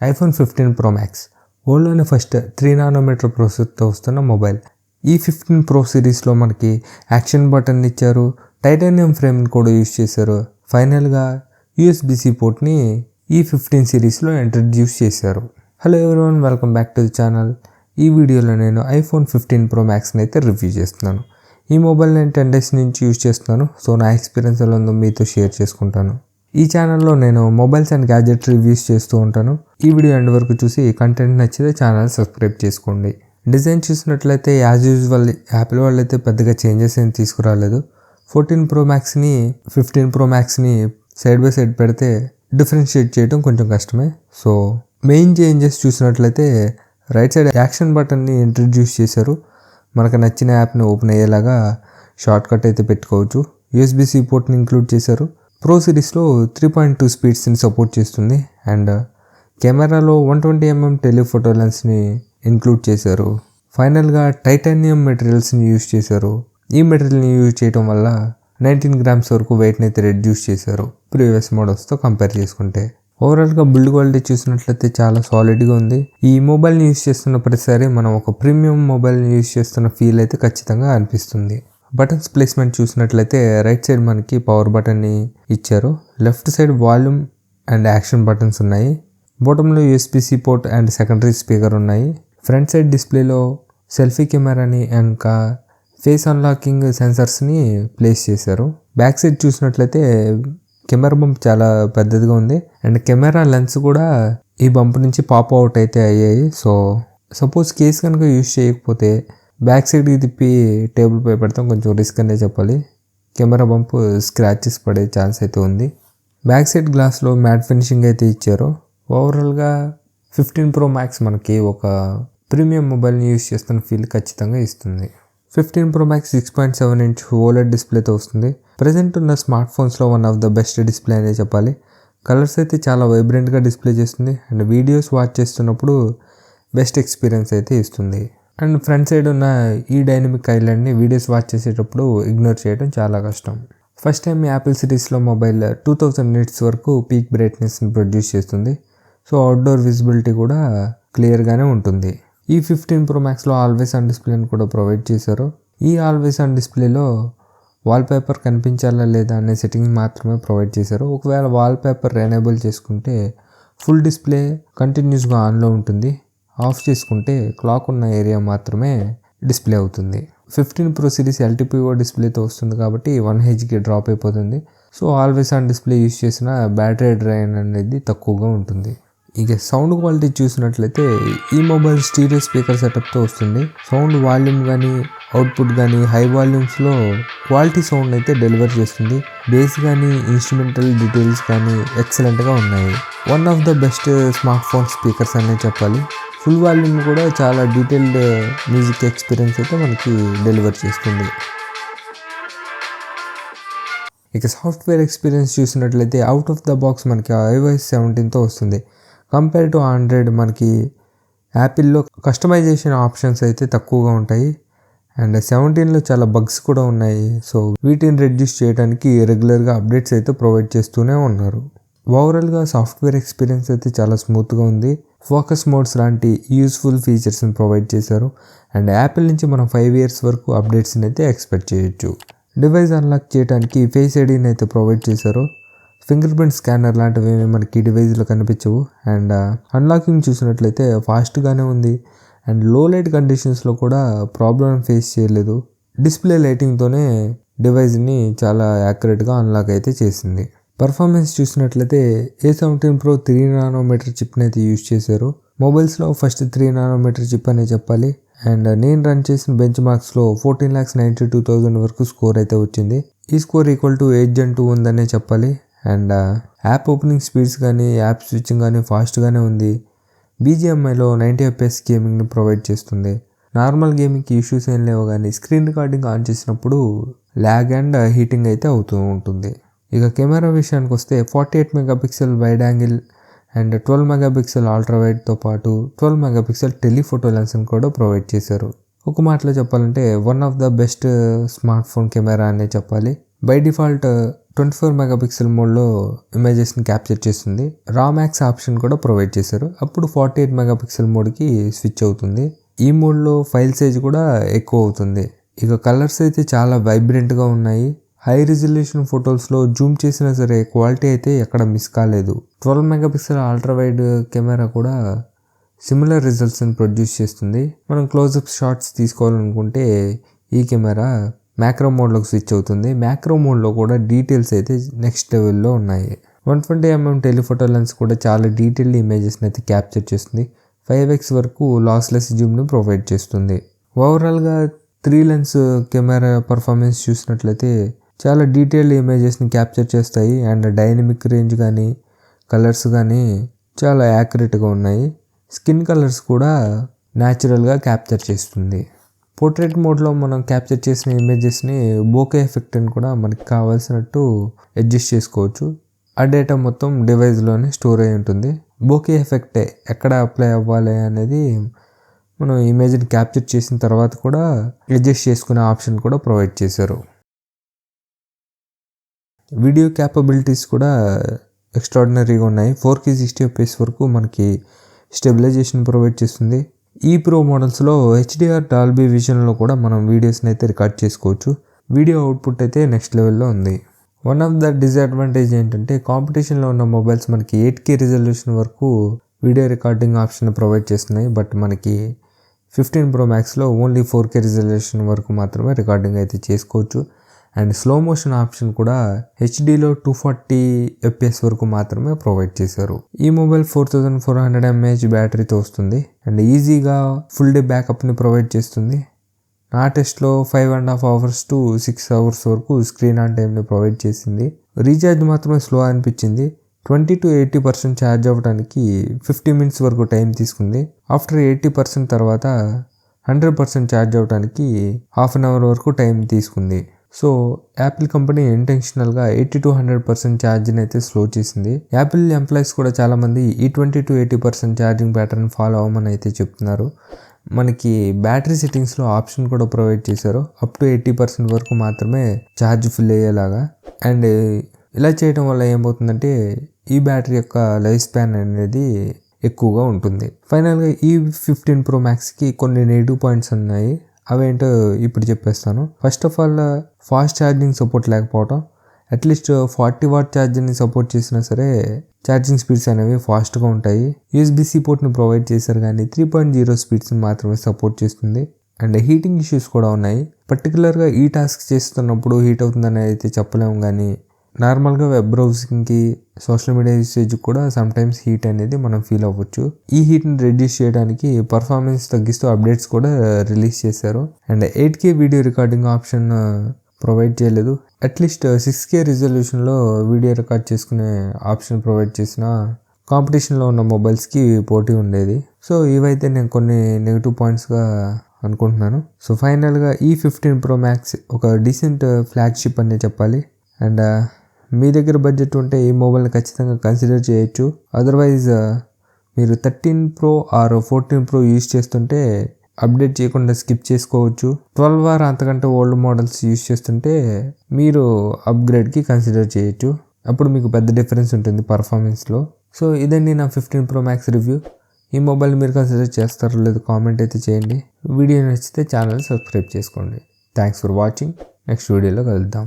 IPhone 15 Pro Max వరల్డ్లోనే first 3 nanometer ప్రాసెసర్తో వస్తున్న మొబైల్. ఈ 15 Pro సిరీస్లో మనకి యాక్షన్ బటన్ ఇచ్చారు, టైటానియం ఫ్రేమ్ని కూడా యూజ్ చేశారు. ఫైనల్గా USB-C పోర్ట్ని ఈ 15 సిరీస్లో ఇంట్రడ్యూస్ చేశారు. Hello everyone, welcome back to the channel. ఈ వీడియోలో నేను ఐఫోన్ 15 Pro Maxని అయితే రివ్యూ చేస్తున్నాను. ఈ మొబైల్ నేను 10 days నుంచి యూజ్ చేస్తున్నాను. సో నా ఎక్స్పీరియన్స్ ఎలా ఉందో మీతో షేర్ చేసుకుంటాను. ఈ ఛానల్లో నేను మొబైల్స్ అండ్ గ్యాజెట్ రివ్యూస్ చేస్తూ ఉంటాను. ఈ వీడియో ఎండ్ వరకు చూసి కంటెంట్ నచ్చితే ఛానల్ సబ్స్క్రైబ్ చేసుకోండి. డిజైన్ చూసినట్లయితే యాజ్ యూజువల్ యాపిల్ వాళ్ళు అయితే పెద్దగా చేంజెస్ ఏం తీసుకురాలేదు. 14 Pro Maxని 15 Pro Maxని సైడ్ బై సైడ్ పెడితే డిఫరెన్షియేట్ చేయడం కొంచెం కష్టమే. సో మెయిన్ చేంజెస్ చూసినట్లయితే రైట్ సైడ్ యాక్షన్ బటన్ని ఇంట్రడ్యూస్ చేశారు. మనకు నచ్చిన యాప్ని ఓపెన్ అయ్యేలాగా షార్ట్ కట్ అయితే పెట్టుకోవచ్చు. USB-C పోర్ట్ని ఇంక్లూడ్ చేశారు. ప్రో సిరీస్లో 3.2 స్పీడ్స్ని సపోర్ట్ చేస్తుంది. అండ్ కెమెరాలో 120mm టెలిఫోటో లెన్స్ని ఇంక్లూడ్ చేశారు. ఫైనల్గా టైటానియం మెటీరియల్స్ని యూజ్ చేశారు. ఈ మెటీరియల్ని యూజ్ చేయడం వల్ల 19 grams వరకు వెయిట్ని అయితే రెడ్యూస్ చేశారు ప్రీవియస్ మోడల్స్తో కంపేర్ చేసుకుంటే. ఓవరాల్గా బిల్డ్ క్వాలిటీ చూసినట్లయితే చాలా సాలిడ్గా ఉంది. ఈ మొబైల్ని యూజ్ చేస్తున్న ప్రతిసారి మనం ఒక ప్రీమియం మొబైల్ని యూజ్ చేస్తున్న ఫీల్ అయితే ఖచ్చితంగా అనిపిస్తుంది. బటన్స్ ప్లేస్మెంట్ చూసినట్లయితే రైట్ సైడ్ మనకి పవర్ బటన్ని ఇచ్చారు. Left side volume and action buttons ఉన్నాయి. బాటంలో USB-C port and secondary speaker ఉన్నాయి. ఫ్రంట్ సైడ్ డిస్ప్లేలో సెల్ఫీ కెమెరాని ఇంకా ఫేస్ అన్లాకింగ్ సెన్సర్స్ని ప్లేస్ చేశారు. బ్యాక్ సైడ్ చూసినట్లయితే కెమెరా బంప్ చాలా పెద్దదిగా ఉంది. అండ్ కెమెరా లెన్స్ కూడా ఈ బంప్ నుంచి పాప్ అవుట్ అయితే అయ్యాయి. సో సపోజ్ కేస్ కనుక యూజ్ చేయకపోతే బ్యాక్ సైడ్కి తిప్పి టేబుల్ పై పెడతాం, కొంచెం రిస్క్ అనే చెప్పాలి. కెమెరా బంప్ స్క్రాచెస్ పడే ఛాన్స్ అయితే ఉంది. బ్యాక్ సైడ్ గ్లాస్లో మ్యాట్ ఫినిషింగ్ అయితే ఇచ్చారు. ఓవరాల్గా 15 Pro Max మనకి ఒక ప్రీమియం మొబైల్ని యూజ్ చేస్తున్న ఫీల్ ఖచ్చితంగా ఇస్తుంది. 15 Pro Max 6.7" OLED డిస్ప్లేతో వస్తుంది. ప్రజెంట్ ఉన్న స్మార్ట్ ఫోన్స్లో one of the best display అనే చెప్పాలి. కలర్స్ అయితే చాలా వైబ్రెంట్గా డిస్ప్లే చేస్తుంది. అండ్ వీడియోస్ వాచ్ చేస్తున్నప్పుడు బెస్ట్ ఎక్స్పీరియన్స్ అయితే ఇస్తుంది. అండ్ ఫ్రంట్ సైడ్ ఉన్న ఈ డైనమిక్ ఐలాండ్ని వీడియోస్ వాచ్ చేసేటప్పుడు ఇగ్నోర్ చేయడం చాలా కష్టం. ఫస్ట్ టైం యాపిల్ సిరీస్లో మొబైల్ 2000 nits వరకు పీక్ బ్రైట్నెస్ని ప్రొడ్యూస్ చేస్తుంది. సో అవుట్డోర్ విజిబిలిటీ కూడా క్లియర్గానే ఉంటుంది. ఈ 15 Pro Maxలో ఆల్వేస్ ఆన్ డిస్ప్లేని కూడా ప్రొవైడ్ చేశారు. ఈ ఆల్వేస్ ఆన్ డిస్ప్లేలో వాల్పేపర్ కనిపించాలా లేదా అనే సెట్టింగ్ మాత్రమే ప్రొవైడ్ చేశారు. ఒకవేళ వాల్పేపర్ ఎనేబుల్ చేసుకుంటే ఫుల్ డిస్ప్లే కంటిన్యూస్గా ఆన్లో ఉంటుంది. ఆఫ్ చేసుకుంటే క్లాక్ ఉన్న ఏరియా మాత్రమే డిస్ప్లే అవుతుంది. 15 Pro సిరీస్ LTPO డిస్ప్లేతో వస్తుంది కాబట్టి 1Hzకి డ్రాప్ అయిపోతుంది. So always on display use చేసిన బ్యాటరీ డ్రైన్ అనేది తక్కువగా ఉంటుంది. ఇక సౌండ్ క్వాలిటీ చూసినట్లయితే ఈ మొబైల్ స్టీరియో స్పీకర్ సెటప్తో వస్తుంది. సౌండ్ వాల్యూమ్ కానీ అవుట్పుట్ కానీ హై వాల్యూమ్స్లో క్వాలిటీ సౌండ్ అయితే డెలివర్ చేస్తుంది. బేస్ కానీ ఇన్స్ట్రుమెంటల్ డీటెయిల్స్ కానీ ఎక్సలెంట్గా ఉన్నాయి. One of the best smart phone speakers అనే చెప్పాలి. ఫుల్ వాల్యూమ్ కూడా చాలా డీటెయిల్డ్ మ్యూజిక్ ఎక్స్పీరియన్స్ అయితే మనకి డెలివర్ చేస్తుంది. ఇక సాఫ్ట్వేర్ ఎక్స్పీరియన్స్ చూసినట్లయితే అవుట్ ఆఫ్ ద బాక్స్ మనకి iOS 17తో వస్తుంది. కంపేర్ టు ఆండ్రాయిడ్ మనకి యాపిల్లో కస్టమైజేషన్ ఆప్షన్స్ అయితే తక్కువగా ఉంటాయి. అండ్ 17లో చాలా బగ్స్ కూడా ఉన్నాయి. సో వీటిని రెడ్యూస్ చేయడానికి రెగ్యులర్గా అప్డేట్స్ అయితే ప్రొవైడ్ చేస్తూనే ఉన్నారు. ఓవరాల్గా సాఫ్ట్వేర్ ఎక్స్పీరియన్స్ అయితే చాలా స్మూత్గా ఉంది. ఫోకస్ మోడ్స్ లాంటి యూస్ఫుల్ ఫీచర్స్ని ప్రొవైడ్ చేశారు. అండ్ యాపిల్ నుంచి మనం 5 years వరకు అప్డేట్స్ని అయితే ఎక్స్పెక్ట్ చేయొచ్చు. డివైస్ అన్లాక్ చేయడానికి ఫేస్ ఐడీని అయితే ప్రొవైడ్ చేశారు. ఫింగర్ ప్రింట్ స్కానర్ లాంటివి మనకి డివైస్లో కనిపించవు. అండ్ అన్లాకింగ్ చూసినట్లయితే ఫాస్ట్గానే ఉంది. అండ్ లో లైట్ కండిషన్స్లో కూడా ప్రాబ్లం ఫేస్ చేయలేదు. డిస్ప్లే లైటింగ్తోనే డివైస్ని చాలా యాక్యురేట్గా అన్లాక్ అయితే చేసింది. పర్ఫార్మెన్స్ చూసినట్లయితే A17 Pro 3 nanometer చిప్ని అయితే యూజ్ చేశారు. మొబైల్స్లో ఫస్ట్ 3 nanometer చిప్ అనే చెప్పాలి. అండ్ నేను రన్ చేసిన బెంచ్ మార్క్స్లో 14,92,000 వరకు స్కోర్ అయితే వచ్చింది. ఈ స్కోర్ ఈక్వల్ టు 8 Gen 2 ఉందనే చెప్పాలి. అండ్ యాప్ ఓపెనింగ్ స్పీడ్స్ కానీ యాప్ స్విచ్చింగ్ కానీ ఫాస్ట్గానే ఉంది. BGMIలో 90 FPS గేమింగ్ని ప్రొవైడ్ చేస్తుంది. నార్మల్ గేమింగ్కి ఇష్యూస్ ఏం లేవు, కానీ స్క్రీన్ రికార్డింగ్ ఆన్ చేసినప్పుడు ల్యాగ్ అండ్ హీటింగ్ అయితే అవుతూ ఉంటుంది. ఇక కెమెరా విషయానికి వస్తే 48 MP wide angle and 12 MP ultra వైడ్తో పాటు 12 MP టెలిఫోటో లెన్స్ని కూడా ప్రొవైడ్ చేశారు. ఒక మాటలో చెప్పాలంటే one of the best smart phone camera అనే చెప్పాలి. బై డిఫాల్ట్ 24 మెగాపిక్సెల్ మోడ్లో ఇమేజెస్ని క్యాప్చర్ చేస్తుంది. రా మ్యాక్స్ ఆప్షన్ కూడా ప్రొవైడ్ చేశారు. అప్పుడు 48 మెగాపిక్సెల్ మోడ్కి స్విచ్ అవుతుంది. ఈ మోడ్లో ఫైల్ సైజ్ కూడా ఎక్కువ అవుతుంది. ఇక కలర్స్ అయితే చాలా వైబ్రెంట్గా ఉన్నాయి. హై రిజల్యూషన్ ఫొటోస్లో జూమ్ చేసినా సరే క్వాలిటీ అయితే ఎక్కడ మిస్ కాలేదు. 12 మెగాపిక్సెల్ అల్ట్రా వైడ్ కెమెరా కూడా సిమిలర్ రిజల్ట్స్ని ప్రొడ్యూస్ చేస్తుంది. మనం క్లోజప్ షాట్స్ తీసుకోవాలనుకుంటే ఈ కెమెరా మ్యాక్రో మోడ్లోకి స్విచ్ అవుతుంది. మ్యాక్రో మోడ్లో కూడా డీటెయిల్స్ అయితే నెక్స్ట్ లెవెల్లో ఉన్నాయి. 120mm టెలిఫోటో లెన్స్ కూడా చాలా డీటెయిల్డ్ ఇమేజెస్ని అయితే క్యాప్చర్ చేస్తుంది. 5x వరకు లాస్లెస్ జూమ్ని ప్రొవైడ్ చేస్తుంది. ఓవరాల్గా 3 లెన్స్ కెమెరా పర్ఫార్మెన్స్ చూసినట్లయితే చాలా డీటెయిల్డ్ ఇమేజెస్ని క్యాప్చర్ చేస్తాయి. అండ్ డైనమిక్ రేంజ్ కానీ కలర్స్ కానీ చాలా యాక్యురేట్గా ఉన్నాయి. స్కిన్ కలర్స్ కూడా న్యాచురల్గా క్యాప్చర్ చేస్తుంది. పోర్ట్రేట్ మోడ్లో మనం క్యాప్చర్ చేసిన ఇమేజెస్ని బోకే ఎఫెక్ట్ అని కూడా మనకి కావాల్సినట్టు అడ్జస్ట్ చేసుకోవచ్చు. ఆ డేటా మొత్తం డివైస్లోనే స్టోర్ అయి ఉంటుంది. బోకే ఎఫెక్ట్ ఎక్కడ అప్లై అవ్వాలి అనేది మనం ఇమేజ్ని క్యాప్చర్ చేసిన తర్వాత కూడా అడ్జస్ట్ చేసుకునే ఆప్షన్ కూడా ప్రొవైడ్ చేశారు. వీడియో క్యాపబిలిటీస్ కూడా ఎక్స్ట్రాడినరీగా ఉన్నాయి. 4K 60fps వరకు మనకి స్టెబిలైజేషన్ ప్రొవైడ్ చేస్తుంది. ఈ ప్రో మోడల్స్లో HDR డాల్బీ విజన్లో కూడా మనం వీడియోస్ని అయితే రికార్డ్ చేసుకోవచ్చు. వీడియో అవుట్పుట్ అయితే నెక్స్ట్ లెవెల్లో ఉంది. వన్ ఆఫ్ ద డిసడ్వాంటేజ్ ఏంటంటే కాంపిటీషన్లో ఉన్న మొబైల్స్ మనకి 8K రిజల్యూషన్ వరకు వీడియో రికార్డింగ్ ఆప్షన్ ప్రొవైడ్ చేస్తున్నాయి. బట్ మనకి 15 Pro Maxలో ఓన్లీ 4K రిజల్యూషన్ వరకు మాత్రమే రికార్డింగ్ అయితే చేసుకోవచ్చు. అండ్ స్లో మోషన్ ఆప్షన్ కూడా హెచ్డీలో 240fps వరకు మాత్రమే ప్రొవైడ్ చేశారు. ఈ మొబైల్ 4400 mAh బ్యాటరీతో వస్తుంది. అండ్ ఈజీగా ఫుల్ డే బ్యాకప్ని ప్రొవైడ్ చేస్తుంది. నా టెస్ట్లో 5.5 hours to 6 hours వరకు స్క్రీన్ ఆన్ టైంని ప్రొవైడ్ చేసింది. రీఛార్జ్ మాత్రమే స్లో అనిపించింది. 20 to 80% ఛార్జ్ అవ్వడానికి 50 minutes వరకు టైం తీసుకుంది. ఆఫ్టర్ 80% తర్వాత 100% ఛార్జ్ అవ్వడానికి హాఫ్ అన్ అవర్ వరకు టైం తీసుకుంది. సో యాపిల్ కంపెనీ ఇంటెన్షనల్గా 80 to 100% ఛార్జ్ని అయితే స్లో చేసింది. యాపిల్ ఎంప్లాయీస్ కూడా చాలామంది ఈ 20 to 80% ఛార్జింగ్ ప్యాటర్న్ ఫాలో అవ్వమని అయితే చెప్తున్నారు. మనకి బ్యాటరీ సెట్టింగ్స్లో ఆప్షన్ కూడా ప్రొవైడ్ చేశారు. అప్ టు 80% వరకు మాత్రమే ఛార్జ్ ఫుల్ అయ్యేలాగా. అండ్ ఇలా చేయడం వల్ల ఏమవుతుందంటే ఈ బ్యాటరీ యొక్క లైఫ్ స్పాన్ అనేది ఎక్కువగా ఉంటుంది. ఫైనల్గా ఈ 15 Pro Maxకి కొన్ని నెగిటివ్ పాయింట్స్ ఉన్నాయి. అవేంటో ఇప్పుడు చెప్పేస్తాను. First of all fast charging support లేకపోవడం. అట్లీస్ట్ 40 watt ఛార్జింగ్ని సపోర్ట్ చేసినా సరే ఛార్జింగ్ స్పీడ్స్ అనేవి ఫాస్ట్గా ఉంటాయి. USB-C పోర్ట్ని ప్రొవైడ్ చేశారు కానీ 3.0 స్పీడ్స్ని మాత్రమే సపోర్ట్ చేస్తుంది. అండ్ హీటింగ్ ఇష్యూస్ కూడా ఉన్నాయి. పర్టికులర్గా ఈ టాస్క్ చేస్తున్నప్పుడు హీట్ అవుతుందని అయితే చెప్పలేము కానీ నార్మల్గా వెబ్ బ్రౌజింగ్కి సోషల్ మీడియా యూసేజ్కి కూడా సమ్టైమ్స్ హీట్ అనేది మనం ఫీల్ అవ్వచ్చు. ఈ హీట్ని రెడ్యూస్ చేయడానికి పర్ఫార్మెన్స్ తగ్గిస్తూ అప్డేట్స్ కూడా రిలీజ్ చేశారు. And 8K video recording option provide చేయలేదు. అట్లీస్ట్ 6K రిజల్యూషన్లో వీడియో రికార్డ్ చేసుకునే ఆప్షన్ ప్రొవైడ్ చేసిన కాంపిటీషన్లో ఉన్న మొబైల్స్కి పోటీ ఉండేది. సో ఇవైతే నేను కొన్ని నెగిటివ్ పాయింట్స్గా అనుకుంటున్నాను. సో ఫైనల్గా ఈ 15 Pro Max ఒక డీసెంట్ ఫ్లాగ్షిప్ అనే చెప్పాలి. అండ్ మీ దగ్గర బడ్జెట్ ఉంటే ఈ మొబైల్ని ఖచ్చితంగా కన్సిడర్ చేయొచ్చు. అదర్వైజ్ మీరు 13 Pro ఆర్ 14 Pro యూజ్ చేస్తుంటే అప్డేట్ చేయకుండా స్కిప్ చేసుకోవచ్చు. 12 or అంతకంటే ఓల్డ్ మోడల్స్ యూజ్ చేస్తుంటే మీరు అప్గ్రేడ్కి కన్సిడర్ చేయొచ్చు. అప్పుడు మీకు పెద్ద డిఫరెన్స్ ఉంటుంది పర్ఫార్మెన్స్లో. సో ఇదండి నా 15 Pro Max రివ్యూ. ఈ మొబైల్ మీరు కన్సిడర్ చేస్తారో లేదో కామెంట్ అయితే చేయండి. వీడియో నచ్చితే ఛానల్ సబ్స్క్రైబ్ చేసుకోండి. Thanks for watching. నెక్స్ట్ వీడియోలో కలుద్దాం.